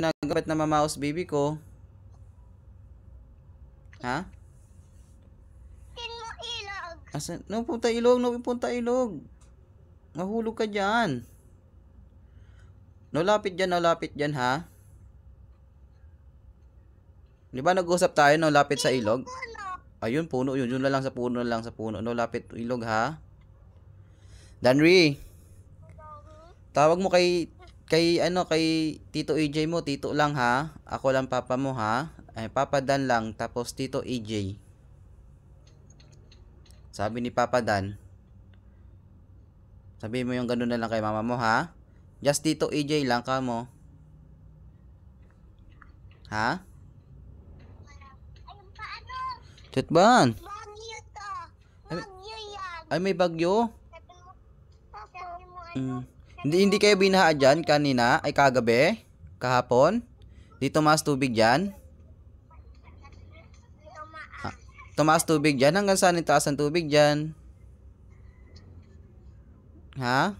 ginagabat na mamaos baby ko? Ha? Asan? No, punta ilog. No, punta ilog. Mahulog ka dyan. No, lapit dyan, ha? Di ba nag-usap tayo, no, lapit sa ilog? Ayun, puno yun. Yun na lang sa puno, No, lapit ilog, ha? Danry. Tawag mo kay Tito EJ mo, Tito lang, ha? Ako lang papa mo, ha? Ay, Papa Dan lang, tapos Tito EJ. Sabi ni Papa Dan. Sabi mo yung ganun na lang kay mama mo, ha? Just Tito EJ lang ka mo. Ha? Tutban. Ay, may bagyo. Hindi kayo binaha dyan kanina, ay kagabi, kahapon. Dito mas tubig dyan. Tumaas tubig dyan. Hanggang saan yung taas ng tubig dyan? Ha?